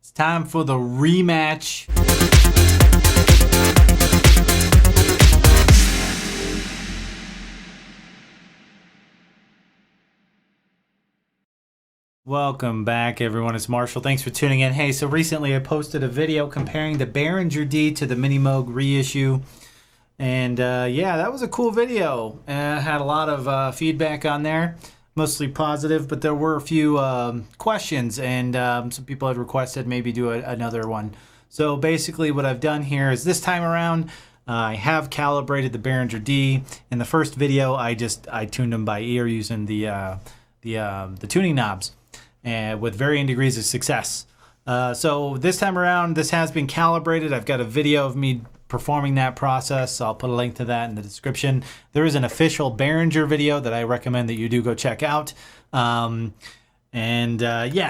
It's time for the rematch. Welcome back, everyone. It's Marshall. Thanks for tuning in. Hey, so recently I posted a video comparing the Behringer D to the MiniMoog reissue. And yeah, that was a cool video. Had a lot of feedback on there, mostly positive, but there were a few questions, and some people had requested maybe do another one. So basically what I've done here is this time around, I have calibrated the Behringer D. In the first video, I tuned them by ear using the tuning knobs, and with varying degrees of success. So this time around, this has been calibrated. I've got a video of me performing that process. So I'll put a link to that in the description. There is an official Behringer video that I recommend that you do go check out. Yeah,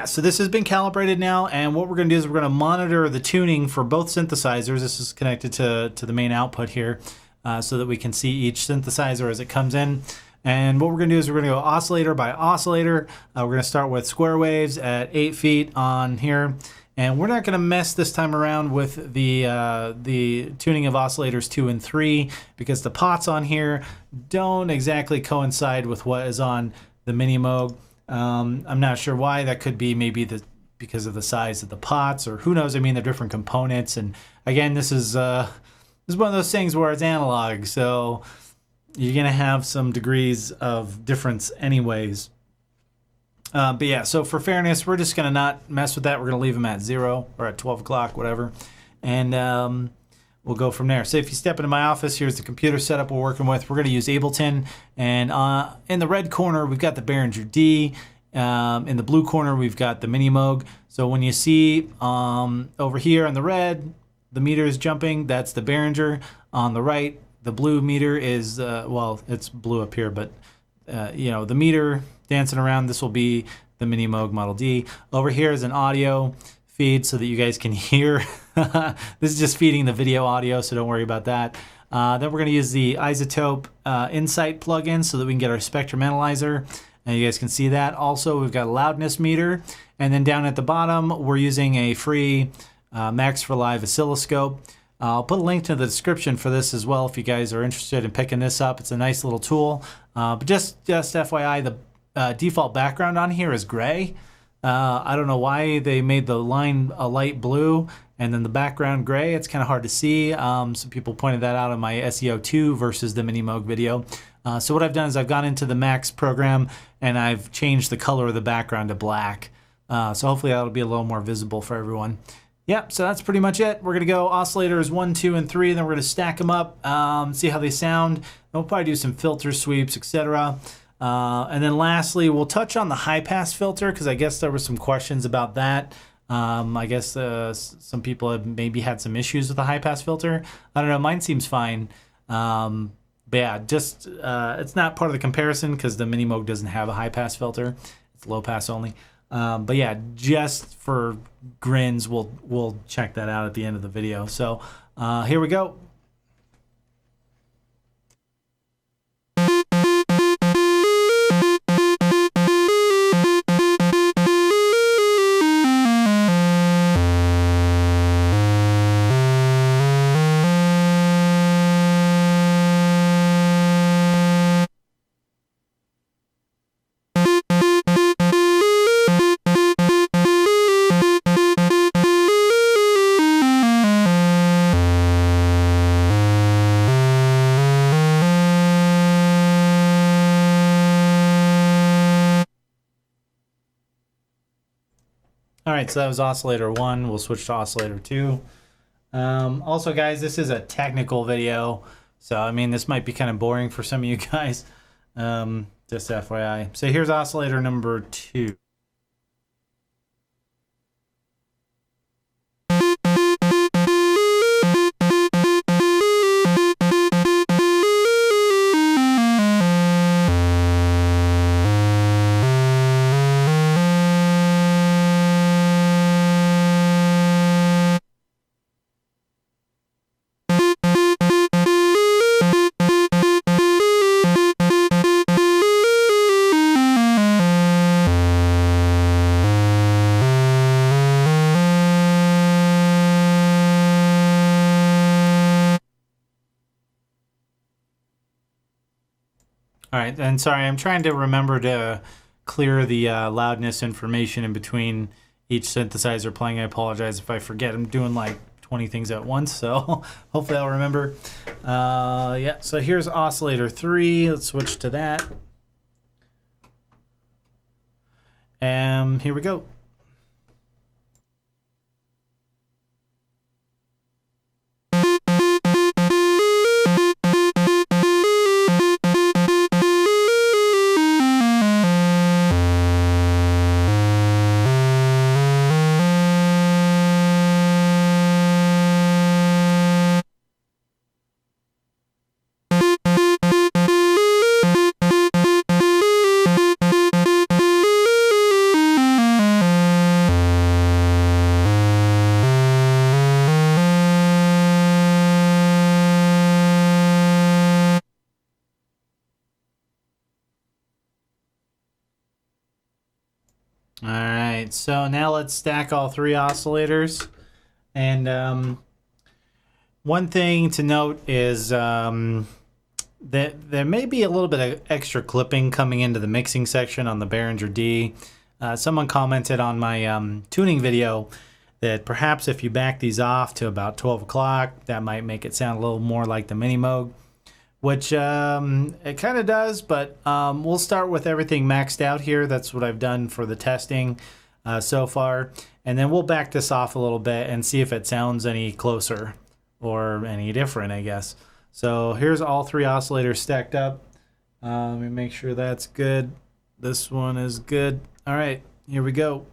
so this has been calibrated now, and what we're going to do is we're going to monitor the tuning for both synthesizers. This is connected to the main output here, so that we can see each synthesizer as it comes in. And what we're going to do is we're going to go oscillator by oscillator. We're going to start with square waves at 8 feet on here. And we're not going to mess this time around with the tuning of oscillators 2 and 3, because the pots on here don't exactly coincide with what is on the MiniMoog. I'm not sure why. That could be maybe because of the size of the pots, or who knows. I mean, they're different components. And again, this is one of those things where it's analog, so you're going to have some degrees of difference anyways. But yeah, so for fairness, we're just going to not mess with that. We're going to leave them at 0 or at 12 o'clock, whatever. And we'll go from there. So if you step into my office, here's the computer setup we're working with. We're going to use Ableton. And in the red corner, we've got the Behringer D. In the blue corner, we've got the MiniMoog. So when you see over here on the red, the meter is jumping. That's the Behringer. On the right, the blue meter is, well, it's blue up here, but the meter dancing around, this will be the MiniMoog Model D. Over here is an audio feed so that you guys can hear. This is just feeding the video audio, so don't worry about that. Then we're going to use the Isotope Insight plugin so that we can get our spectrum analyzer, and you guys can see that. Also, we've got a loudness meter, and then down at the bottom, we're using a free Max for Live oscilloscope. I'll put a link to the description for this as well if you guys are interested in picking this up. It's a nice little tool. But just FYI, the default background on here is gray. I don't know why they made the line a light blue and then the background gray. It's kind of hard to see. Some people pointed that out in my SEO2 versus the MiniMoog video. So what I've done is I've gone into the Max program and I've changed the color of the background to black. So hopefully that'll be a little more visible for everyone. Yep, so that's pretty much it. We're going to go oscillators 1, 2, and 3, and then we're going to stack them up, see how they sound. And we'll probably do some filter sweeps, etc. And then lastly, we'll touch on the high-pass filter, because I guess there were some questions about that. I guess some people have maybe had some issues with the high-pass filter. I don't know, mine seems fine. But yeah, just it's not part of the comparison because the MiniMoog doesn't have a high-pass filter. It's low-pass only. But yeah, just for grins, we'll check that out at the end of the video. So here we go. All right, so that was oscillator 1. We'll switch to oscillator 2. Also, guys, this is a technical video, so I mean, this might be kind of boring for some of you guys. Just FYI. So here's oscillator number 2. All right, and sorry, I'm trying to remember to clear the loudness information in between each synthesizer playing. I apologize if I forget. I'm doing like 20 things at once, so hopefully I'll remember. Yeah, so here's oscillator 3. Let's switch to that. And here we go. All right, so now let's stack all 3 oscillators. And one thing to note is that there may be a little bit of extra clipping coming into the mixing section on the Behringer D. Someone commented on my tuning video that perhaps if you back these off to about 12 o'clock, that might make it sound a little more like the MiniMoog, which it kind of does, but we'll start with everything maxed out here. That's what I've done for the testing so far. And then we'll back this off a little bit and see if it sounds any closer or any different, I guess. So here's all 3 oscillators stacked up. Let me make sure that's good. This one is good. All right, here we go.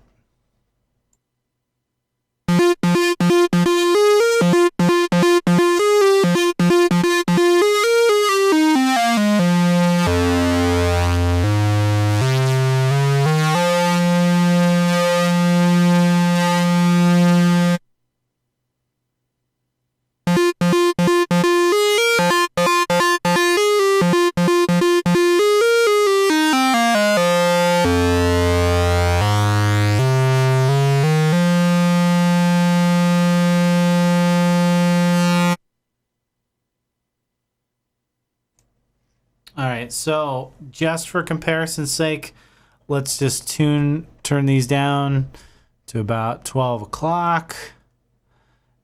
All right, so just for comparison's sake, let's just turn these down to about 12 o'clock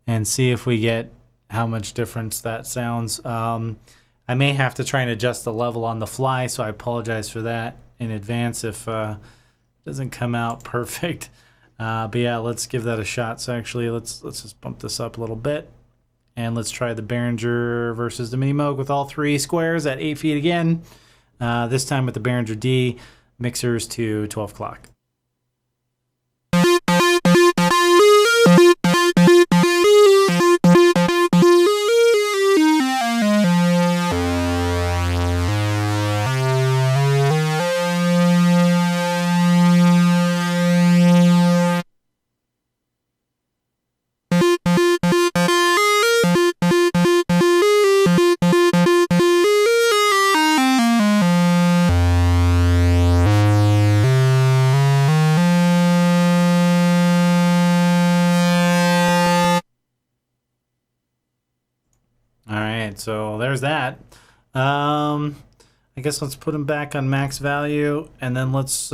and see if we get how much difference that sounds. I may have to try and adjust the level on the fly, so I apologize for that in advance if it doesn't come out perfect. But yeah, let's give that a shot. So actually, let's just bump this up a little bit. And let's try the Behringer versus the MiniMoog with all 3 squares at 8 feet again. This time with the Behringer D, mixers to 12 o'clock. So there's that. I guess let's put them back on max value, and then let's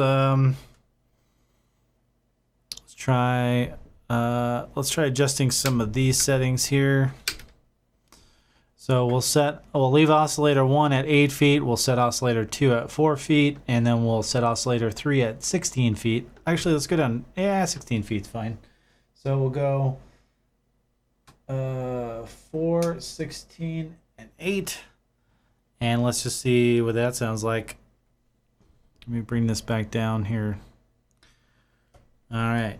try adjusting some of these settings here. So we'll leave oscillator 1 at 8 feet. We'll set oscillator 2 at 4 feet, and then we'll set oscillator 3 at 16 feet. Actually, let's go down. Yeah, 16 feet's fine. So we'll go 4, 16, and 8. And let's just see what that sounds like. Let me bring this back down here. All right.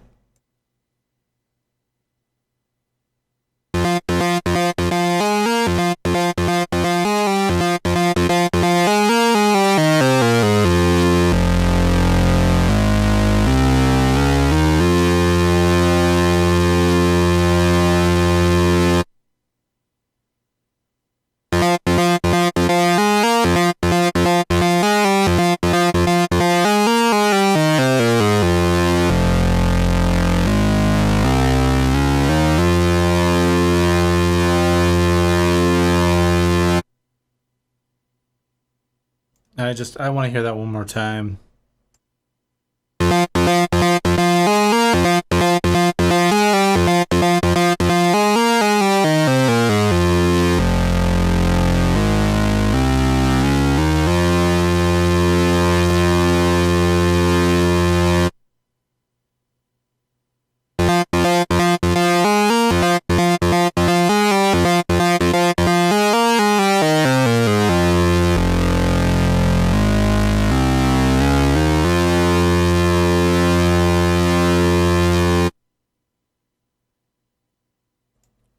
I want to hear that one more time.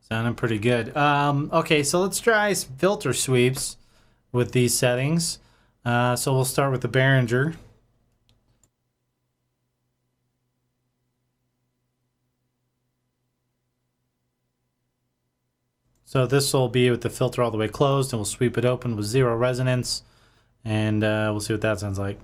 Sounding pretty good. Okay, so let's try some filter sweeps with these settings. So we'll start with the Behringer. So this will be with the filter all the way closed, and we'll sweep it open with 0 resonance, and we'll see what that sounds like.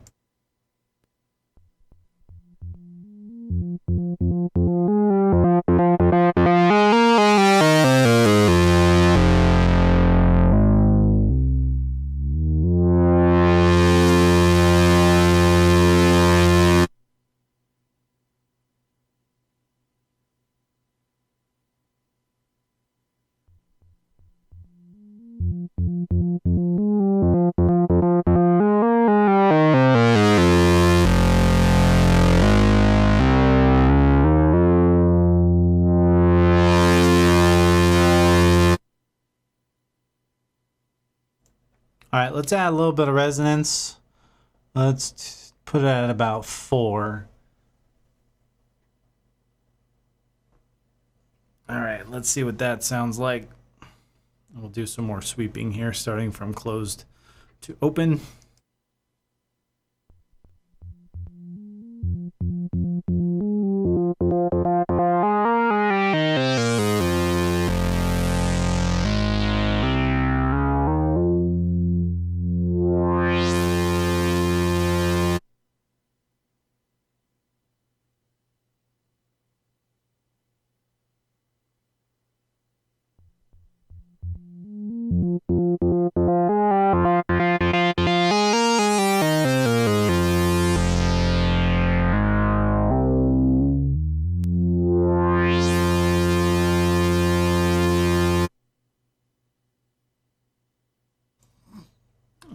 All right, let's add a little bit of resonance. Let's put it at about 4. All right, let's see what that sounds like. We'll do some more sweeping here, starting from closed to open.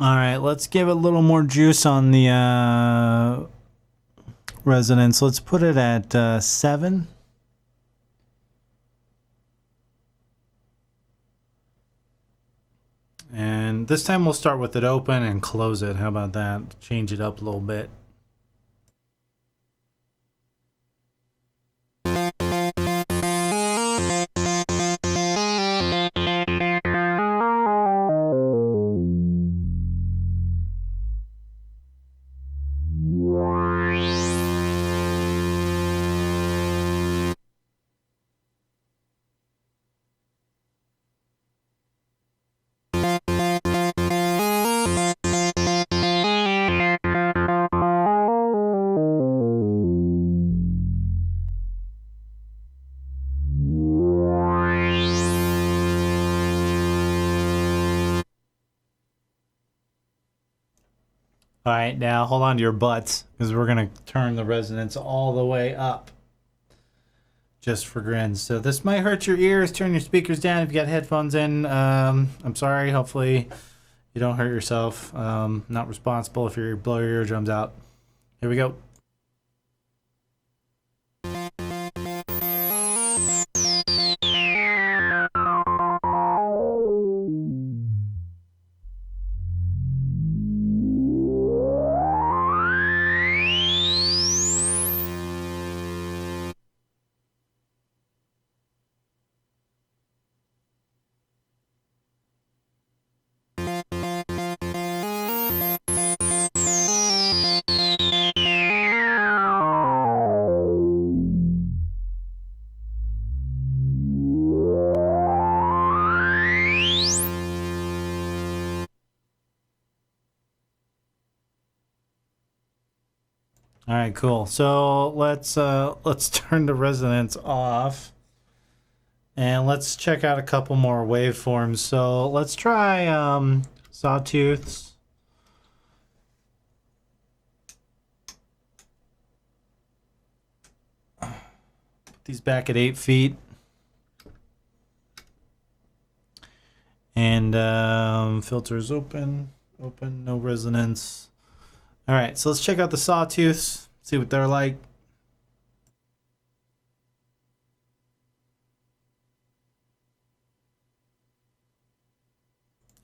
All right, let's give it a little more juice on the resonance. Let's put it at 7. And this time we'll start with it open and close it. How about that? Change it up a little bit. All right, now hold on to your butts because we're going to turn the resonance all the way up just for grins. So this might hurt your ears. Turn your speakers down if you got headphones in. I'm sorry. Hopefully you don't hurt yourself. Not responsible if you blow your eardrums out. Here we go. All right, cool. So let's turn the resonance off, and let's check out a couple more waveforms. So let's try Sawtooths. Put these back at 8 feet. And filters open, no resonance. All right, so let's check out the Sawtooths, see what they're like.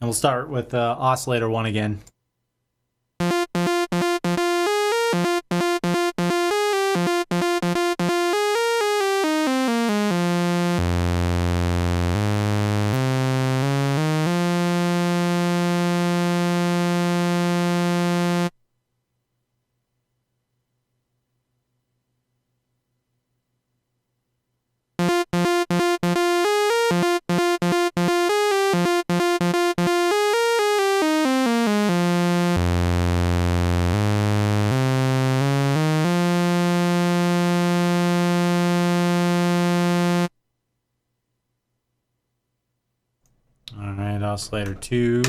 And we'll start with oscillator 1 again. All right, oscillator 2.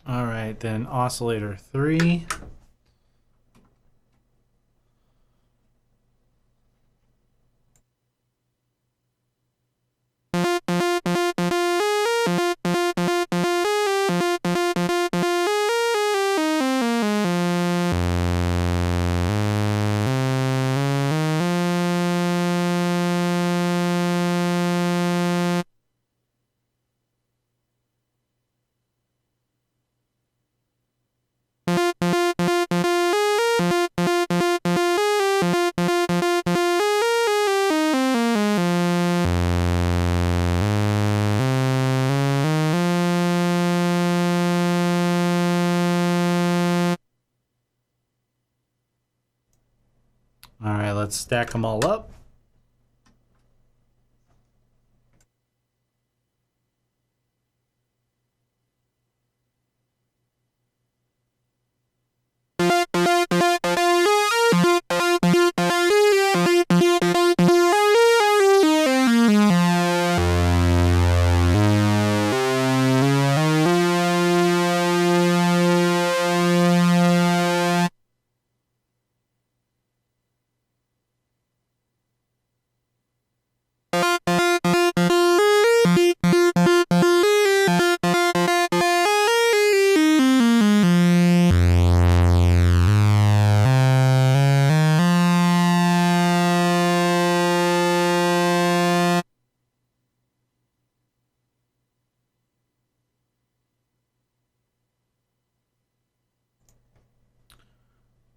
All right, then oscillator 3. All right, let's stack them all up.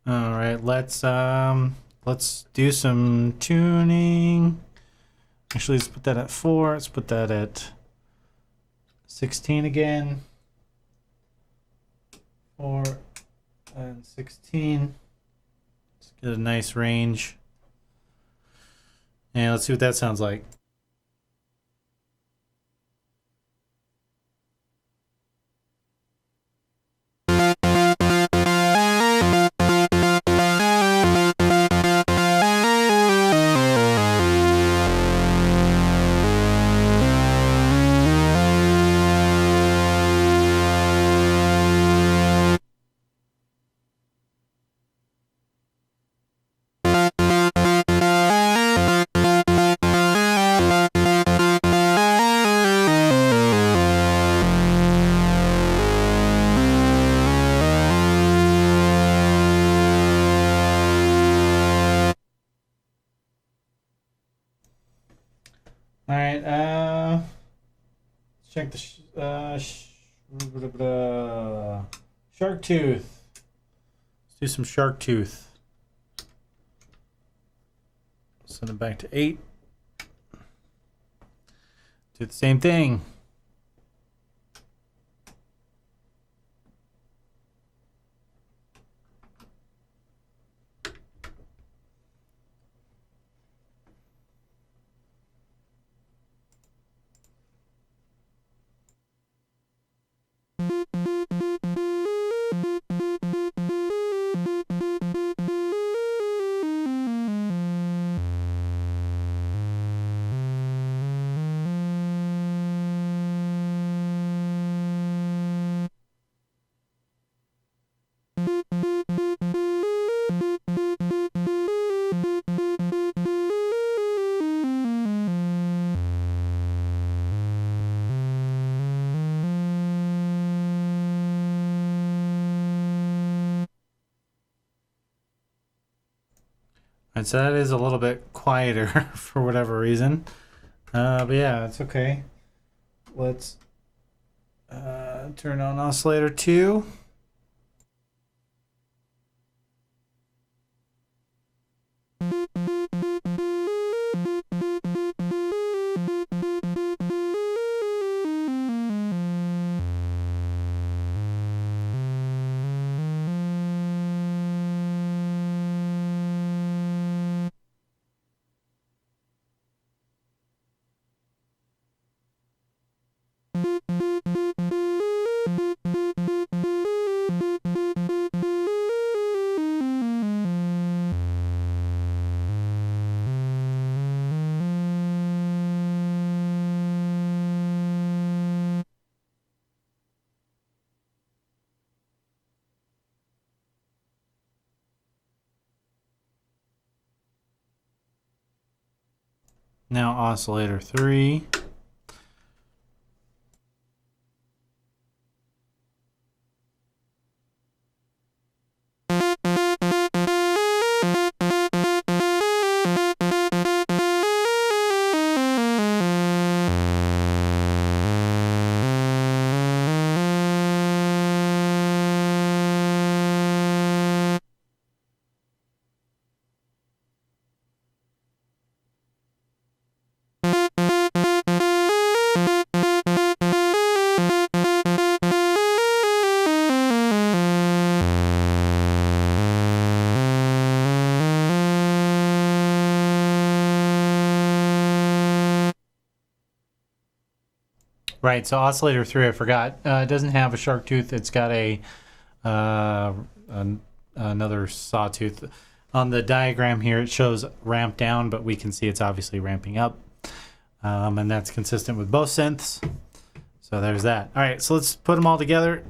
All right, let's do some tuning. Actually, let's put that at 4. Let's put that at 16 again. 4 and 16. Let's get a nice range. And let's see what that sounds like. All right, let's check the shark tooth. Let's do some shark tooth. Send it back to 8. Do the same thing. And so that is a little bit quieter for whatever reason. But yeah, it's okay. Let's turn on oscillator 2. Now oscillator 3. Right, so oscillator 3, I forgot. It doesn't have a shark tooth. It's got another sawtooth. On the diagram here, it shows ramp down, but we can see it's obviously ramping up. And that's consistent with both synths. So there's that. All right, so let's put them all together.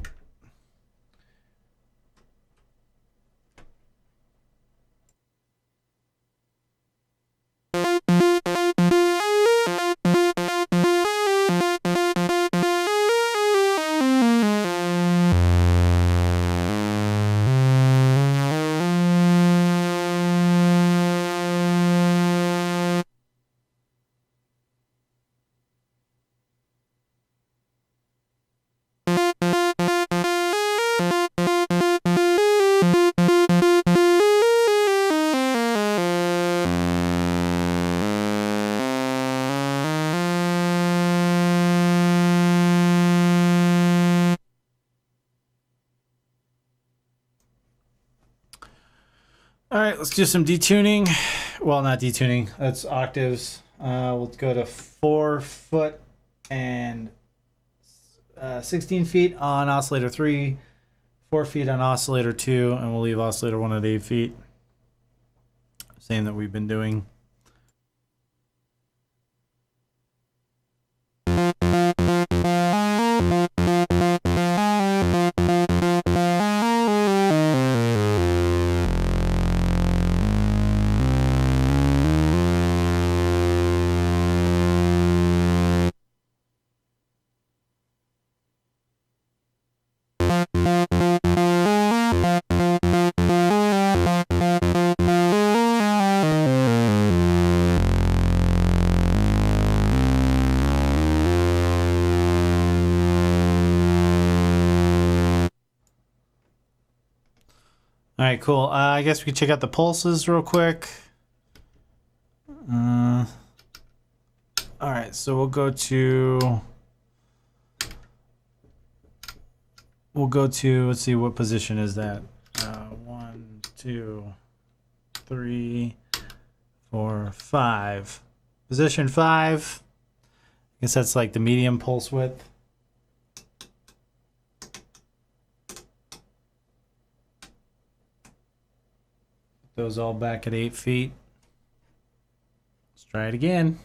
All right, let's do some detuning. Well, not detuning. That's octaves. We'll go to 4 foot and 16 feet on oscillator 3, 4 feet on oscillator 2, and we'll leave oscillator 1 at 8 feet. Same that we've been doing. All right, cool. I guess we could check out the pulses real quick. All right, so we'll go to, let's see, what position is that? 1, 2, 3, 4, 5. Position 5. I guess that's like the medium pulse width. Those all back at 8 feet. Let's try it again.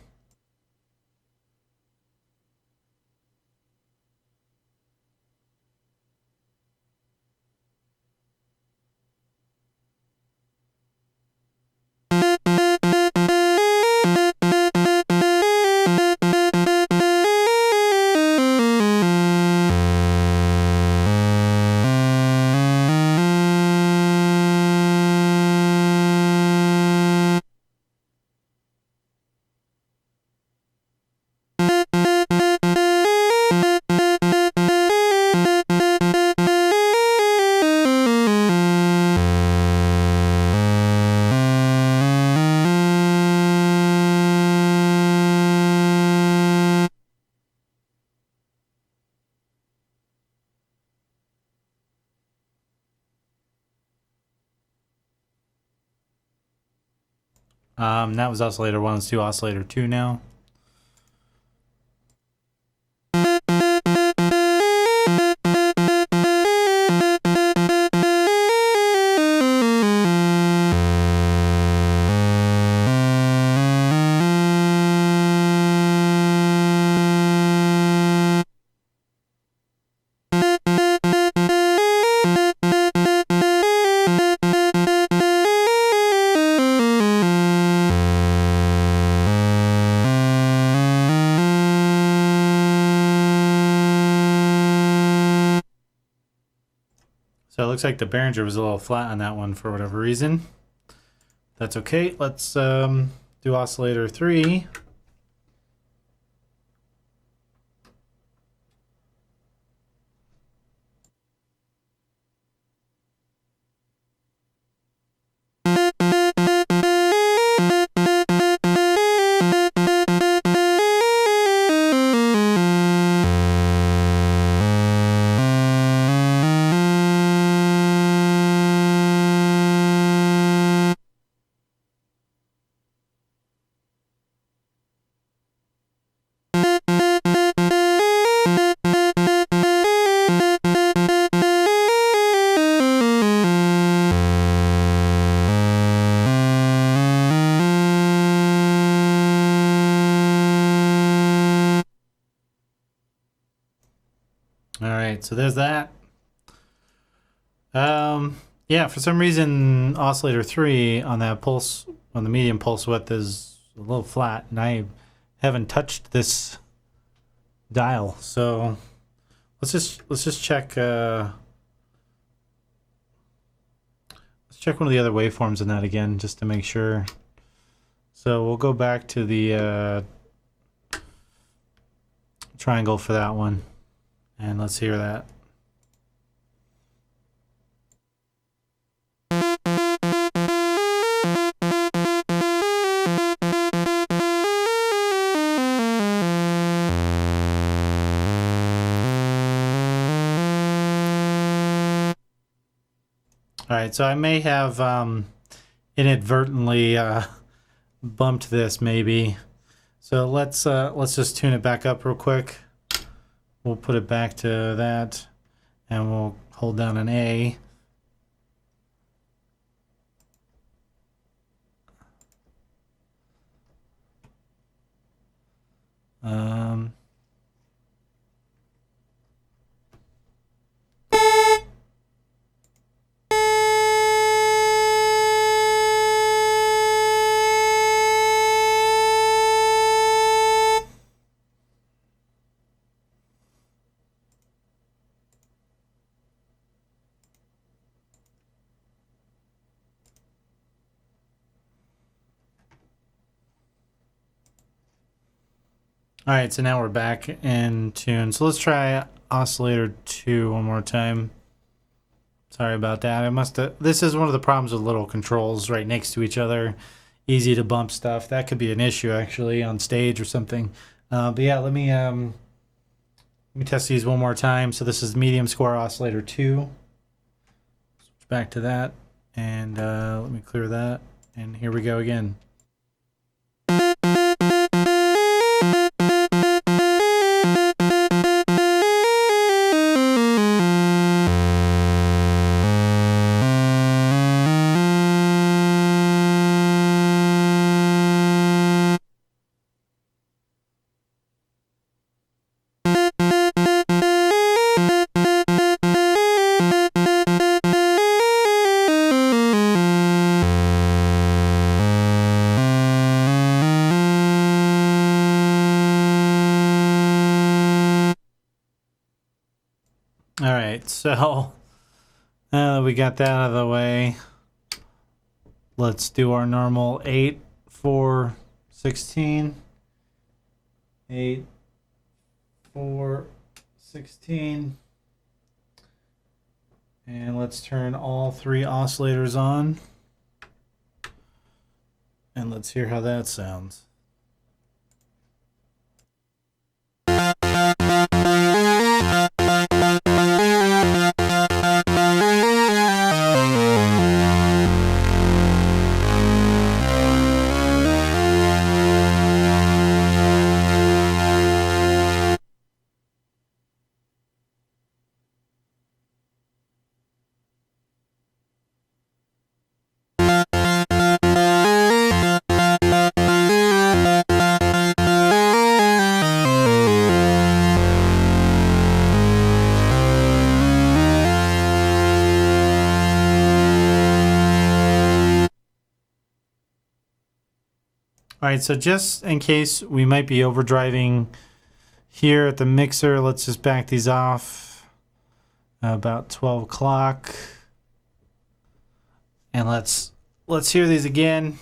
That was oscillator 1. Let's do oscillator 2 now. So it looks like the Behringer was a little flat on that one for whatever reason. That's okay. Let's do oscillator 3. All right, so there's that. Yeah, for some reason, oscillator 3 on that pulse, on the medium pulse width is a little flat, and I haven't touched this dial. So let's just check. Let's check one of the other waveforms in that again, just to make sure. So we'll go back to the triangle for that one. And let's hear that. All right, so I may have inadvertently bumped this maybe. So let's just tune it back up real quick. We'll put it back to that, and we'll hold down an A. All right, so now we're back in tune. So let's try oscillator 2 one more time. Sorry about that. I must have, this is one of the problems with little controls right next to each other. easy to bump stuff. That could be an issue actually on stage or something. But yeah, let me test these one more time. So this is medium square oscillator 2. Switch back to that, and let me clear that. And here we go again. All right, so now that we got that out of the way, let's do our normal 8, 4, 16. 8, 4, 16. And let's turn all 3 oscillators on. And let's hear how that sounds. All right, so just in case we might be overdriving here at the mixer, let's just back these off about 12 o'clock. And let's hear these again.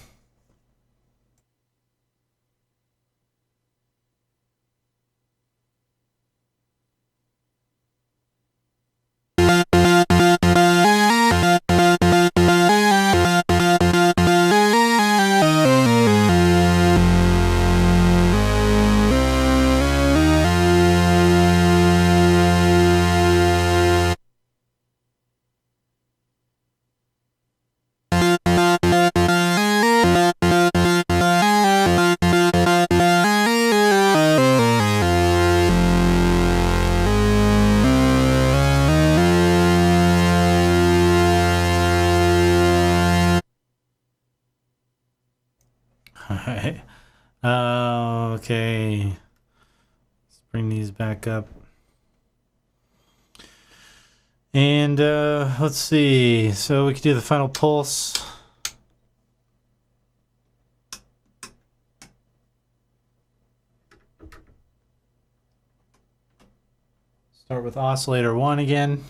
Alright. Okay. Let's bring these back up. And let's see. So we can do the final pulse. Start with oscillator 1 again.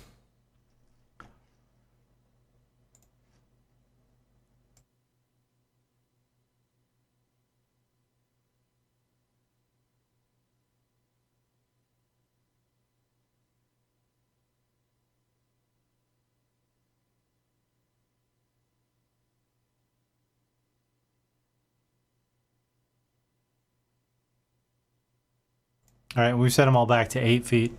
All right, we've set them all back to 8 feet.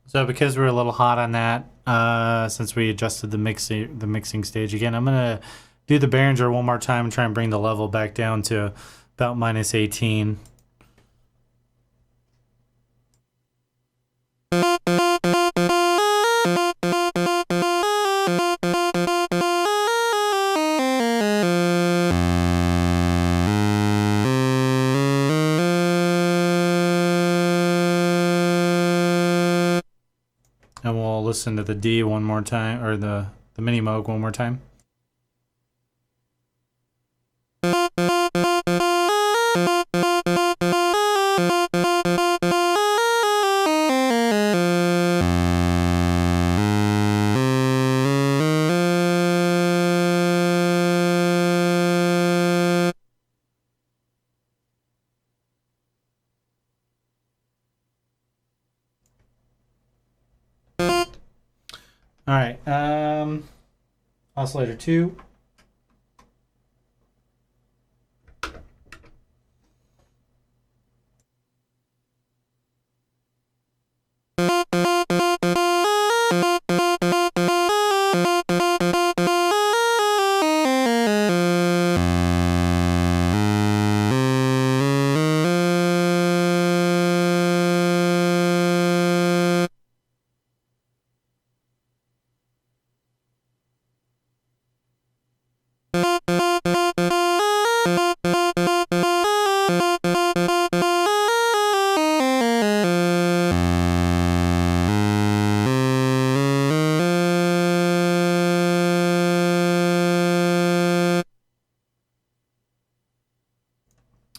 So because we're a little hot on that, since we adjusted the mixing stage again, I'm gonna do the Behringer one more time and try and bring the level back down to about -18. And we'll listen to the D one more time, or the MiniMoog one more time. All right, oscillator 2.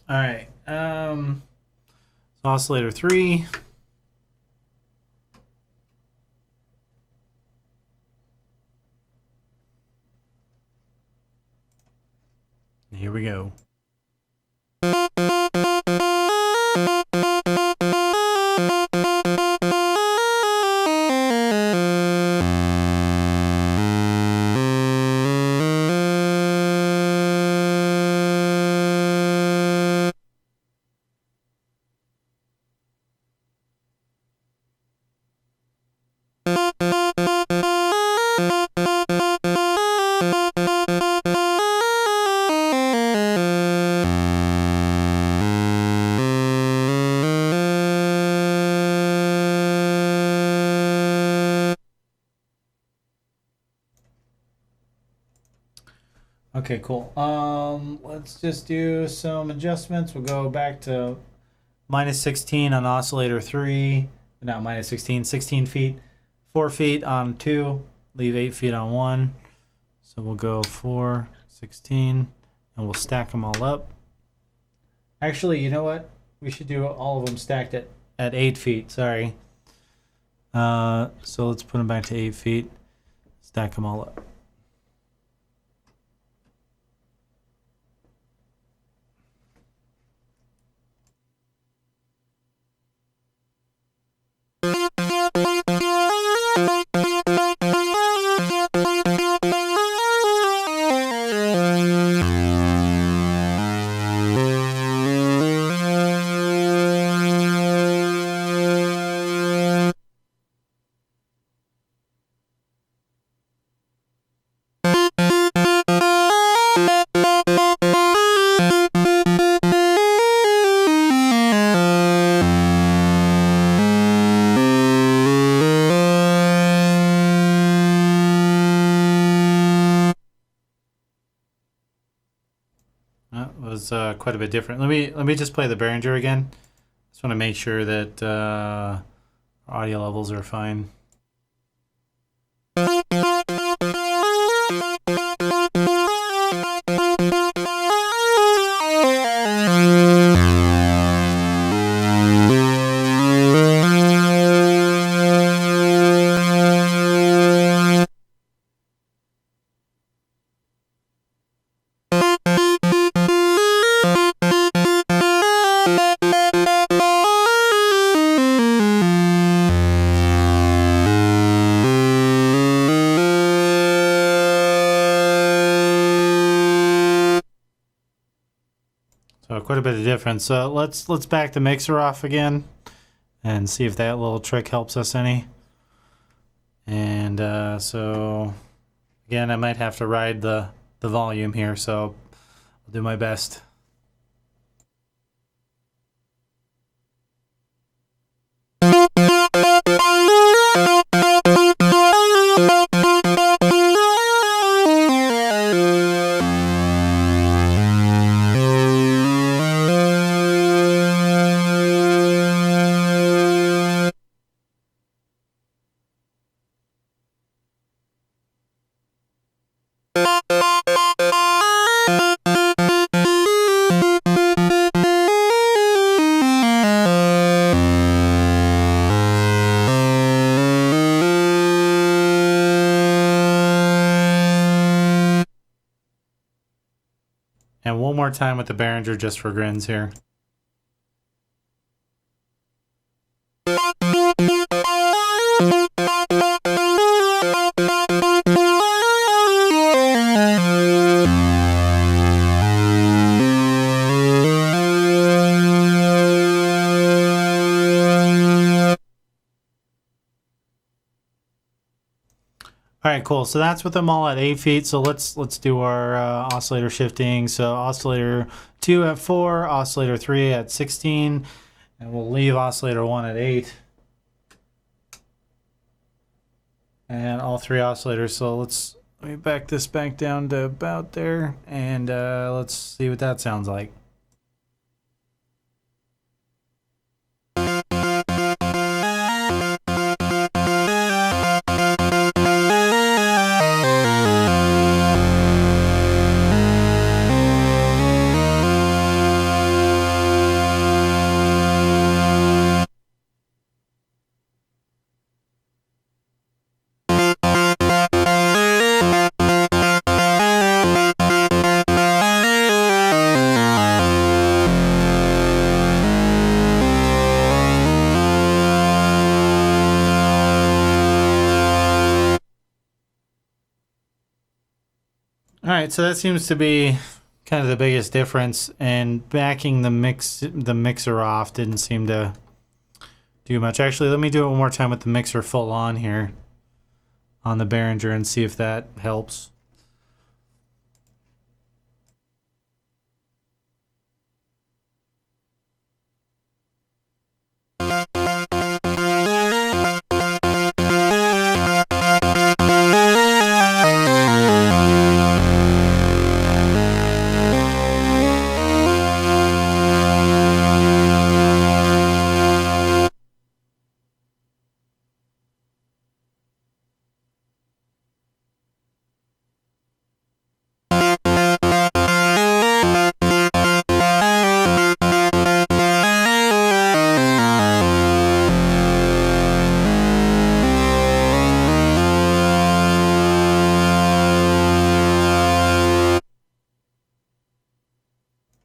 All right, oscillator 3. Here we go. Okay, cool. Let's just do some adjustments. We'll go back to minus 16 on oscillator 3. Not minus 16, 16 feet. 4 feet on 2. Leave 8 feet on 1. So we'll go 4, 16, and we'll stack them all up. Actually, you know what? We should do all of them stacked at 8 feet. Sorry. So let's put them back to 8 feet. Stack them all up. That was quite a bit different. Let me just play the Behringer again. Just want to make sure that audio levels are fine. So quite a bit of difference. So let's back the mixer off again and see if that little trick helps us any. And so again, I might have to ride the volume here, so I'll do my best. And one more time with the Behringer just for grins here. All right, cool. So that's with them all at 8 feet. So let's do our oscillator shifting. So oscillator 2 at 4, oscillator 3 at 16, and we'll leave oscillator 1 at 8. And all 3 oscillators. So let me back this back down to about there, and let's see what that sounds like. All right, so that seems to be kind of the biggest difference, and backing the mixer off didn't seem to do much. Actually, let me do it one more time with the mixer full on here on the Behringer and see if that helps.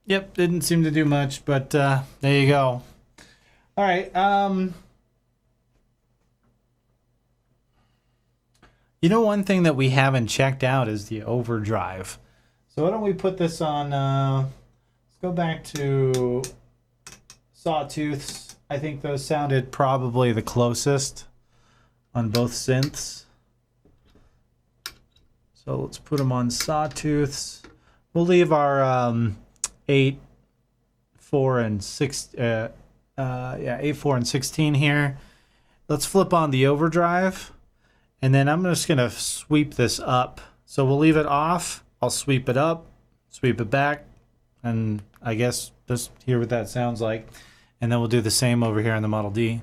Yep, didn't seem to do much, but there you go. All right. You know, one thing that we haven't checked out is the overdrive. So why don't we put this on, let's go back to Sawtooths. I think those sounded probably the closest on both synths. So let's put them on Sawtooths. We'll leave our 8, 4, and 6. 8, 4, and 16 here. Let's flip on the overdrive, and then I'm just gonna sweep this up. So we'll leave it off. I'll sweep it up, sweep it back, and I guess just hear what that sounds like. And then we'll do the same over here on the Model D.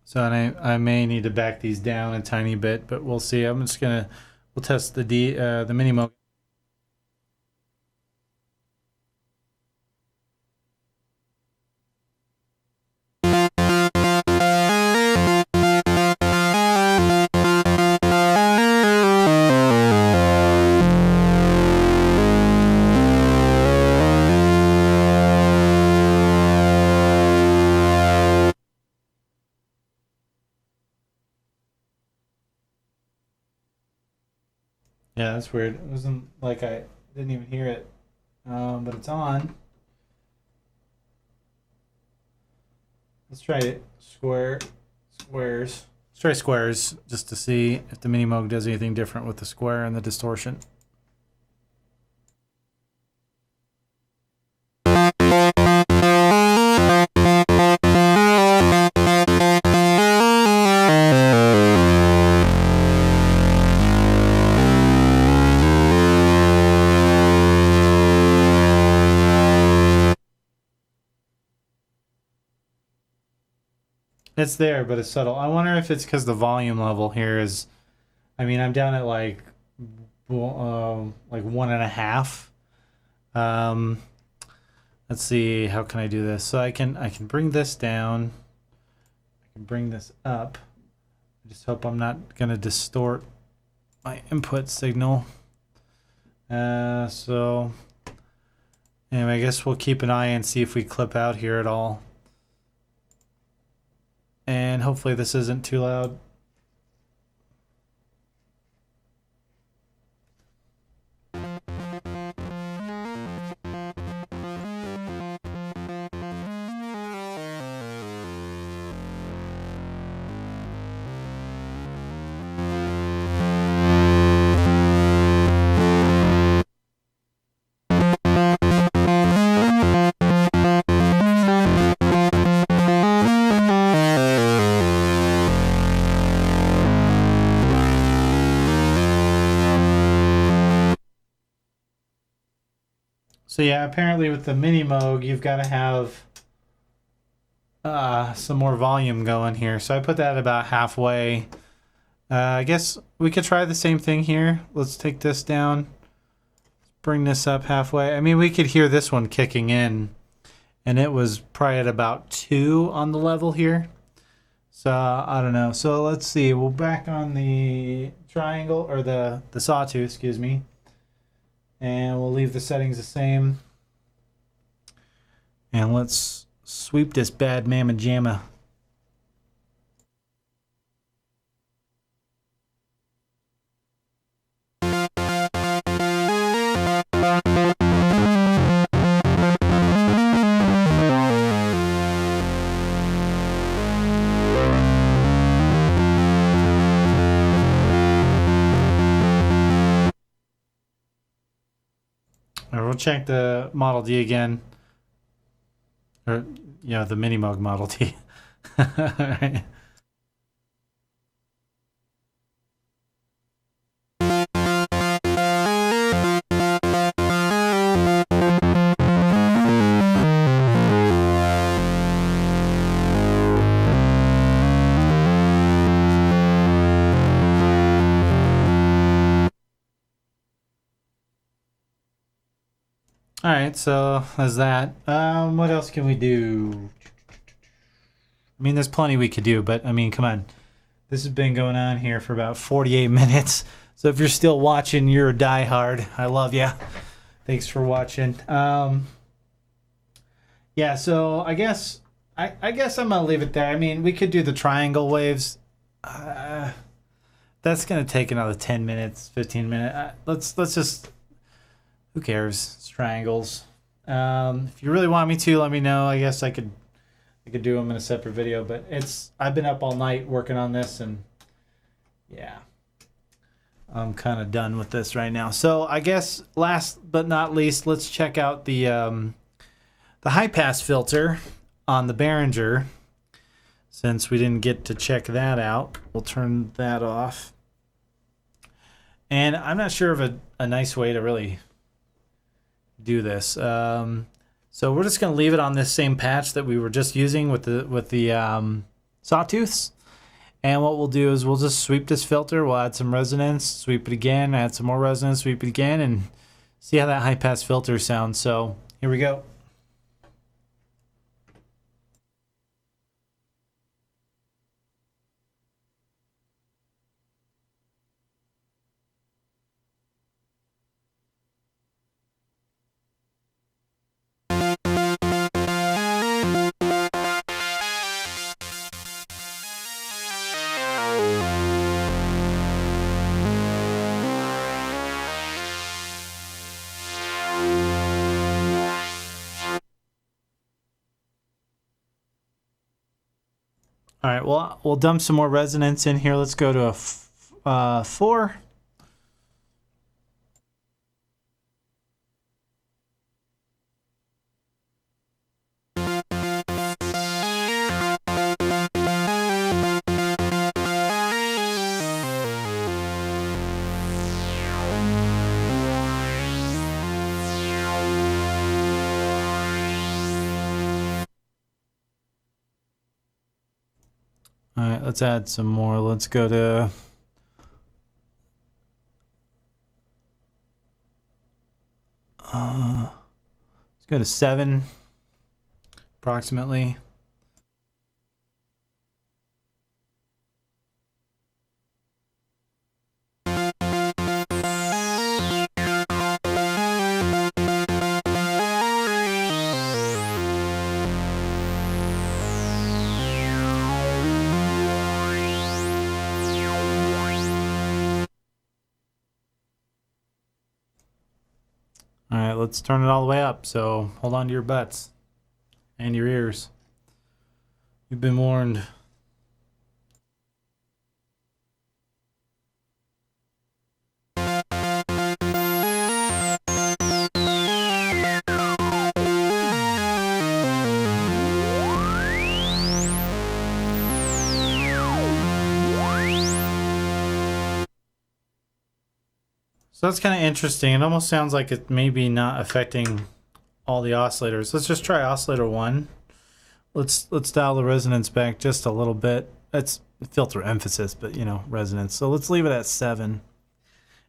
So I may need to back these down a tiny bit, but we'll see. We'll test the MiniMoog. Yeah, that's weird. It wasn't like I didn't even hear it, but it's on. Let's try it. Squares. Let's try squares just to see if the MiniMoog does anything different with the square and the distortion. It's there, but it's subtle. I wonder if it's because the volume level here is, I mean, I'm down at like 1.5. Let's see, how can I do this? So I can bring this down. I can bring this up. I just hope I'm not gonna distort my input signal. So anyway, I guess we'll keep an eye and see if we clip out here at all. And hopefully this isn't too loud. So yeah, apparently with the MiniMoog, you've got to have some more volume going here. So I put that about halfway. I guess we could try the same thing here. Let's take this down. Bring this up halfway. I mean, we could hear this one kicking in, and it was probably at about 2 on the level here. So I don't know. So let's see. We'll back on the triangle, or the sawtooth, excuse me. And we'll leave the settings the same. And let's sweep this bad mamma jamma. We'll check the Model D again. Or, you know, the MiniMoog Model D. All right. All right, so there's that. What else can we do? I mean, there's plenty we could do, but I mean, come on. This has been going on here for about 48 minutes. So if you're still watching, you're a diehard. I love you. Thanks for watching. Yeah, so I guess I'm gonna leave it there. I mean, we could do the triangle waves. That's gonna take another 10 minutes, 15 minutes. Let's just. Who cares? It's triangles. If you really want me to, let me know. I guess I could do them in a separate video, but I've been up all night working on this, and yeah, I'm kind of done with this right now. So I guess last but not least, let's check out the high pass filter on the Behringer. Since we didn't get to check that out, we'll turn that off. And I'm not sure of a nice way to really do this. So we're just going to leave it on this same patch that we were just using with the Sawtooths. And what we'll do is we'll just sweep this filter. We'll add some resonance, sweep it again, add some more resonance, sweep it again, and see how that high pass filter sounds. So here we go. All right, well, we'll dump some more resonance in here. Let's go to a 4. All right, let's add some more. Let's go to let's go to 7 approximately. All right, let's turn it all the way up. So hold on to your butts and your ears. You've been warned. So that's kind of interesting. It almost sounds like it may be not affecting all the oscillators. Let's just try oscillator 1. Let's dial the resonance back just a little bit. That's filter emphasis, but you know, resonance. So let's leave it at 7.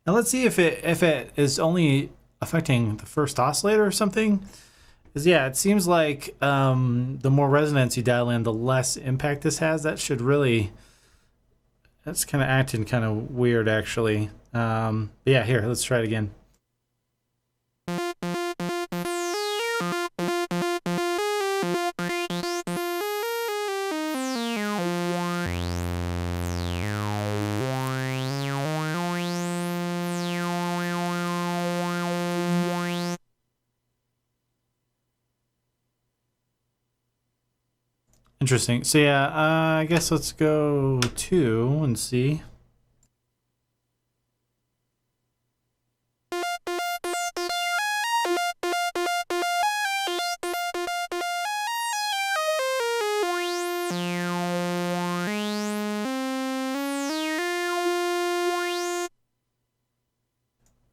And let's see if it is only affecting the first oscillator or something. Because yeah, it seems like the more resonance you dial in, the less impact this has. That should really, that's kind of acting kind of weird actually. Yeah, here, let's try it again. Interesting. So yeah, I guess let's go 2 and see.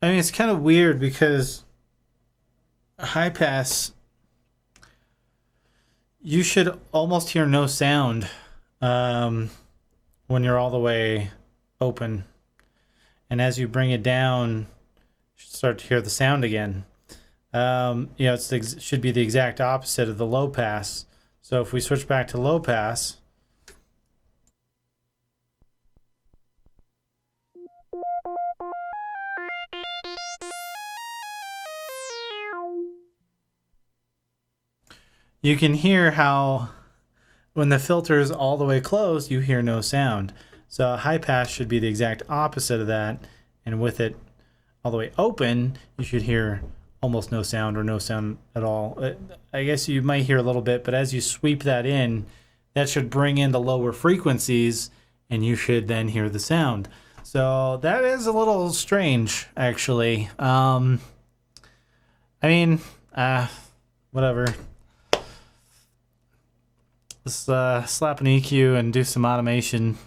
I mean, it's kind of weird because high pass, you should almost hear no sound when you're all the way open. And as you bring it down, you should start to hear the sound again. You know, it should be the exact opposite of the low pass. So if we switch back to low pass, you can hear how when the filter is all the way closed, you hear no sound. So a high pass should be the exact opposite of that. And with it all the way open, you should hear almost no sound or no sound at all. I guess you might hear a little bit, but as you sweep that in, that should bring in the lower frequencies and you should then hear the sound. So that is a little strange, actually. I mean, whatever. Let's slap an EQ and do some automation.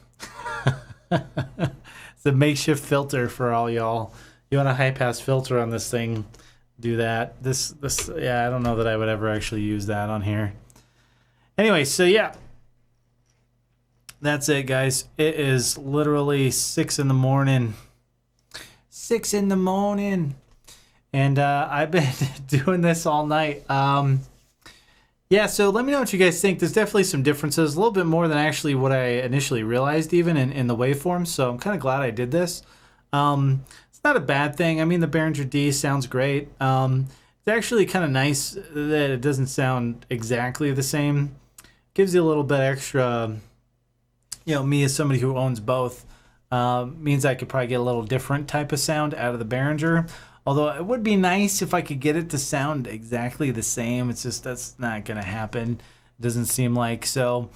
It's a makeshift filter for all y'all. You want a high pass filter on this thing, do that. This yeah, I don't know that I would ever actually use that on here. Anyway, so yeah. That's it, guys. It is literally 6 in the morning. 6 in the morning. And I've been doing this all night. Yeah, so let me know what you guys think. There's definitely some differences, a little bit more than actually what I initially realized even in the waveforms, so I'm kind of glad I did this. It's not a bad thing. I mean, the Behringer D sounds great. It's actually kind of nice that it doesn't sound exactly the same. Gives you a little bit extra, you know, me as somebody who owns both, means I could probably get a little different type of sound out of the Behringer. Although it would be nice if I could get it to sound exactly the same. It's just that's not going to happen. Doesn't seem like so.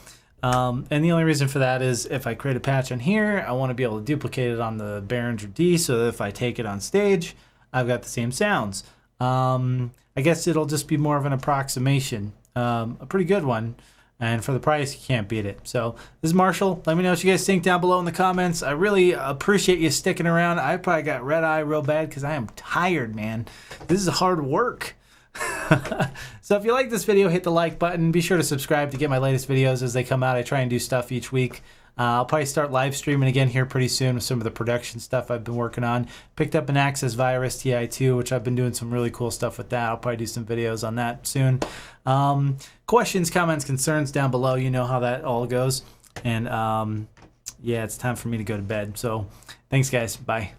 And the only reason for that is if I create a patch on here, I want to be able to duplicate it on the Behringer D, so that if I take it on stage, I've got the same sounds. I guess it'll just be more of an approximation, a pretty good one. And for the price, you can't beat it. So this is Marshall. Let me know what you guys think down below in the comments. I really appreciate you sticking around. I probably got red eye real bad because I am tired, man. This is hard work. So if you like this video, hit the like button. Be sure to subscribe to get my latest videos as they come out. I try and do stuff each week. I'll probably start live streaming again here pretty soon with some of the production stuff I've been working on. Picked up an Access Virus TI2, which I've been doing some really cool stuff with that. I'll probably do some videos on that soon. Questions, comments, concerns down below. You know how that all goes. And yeah, it's time for me to go to bed. So thanks, guys. Bye.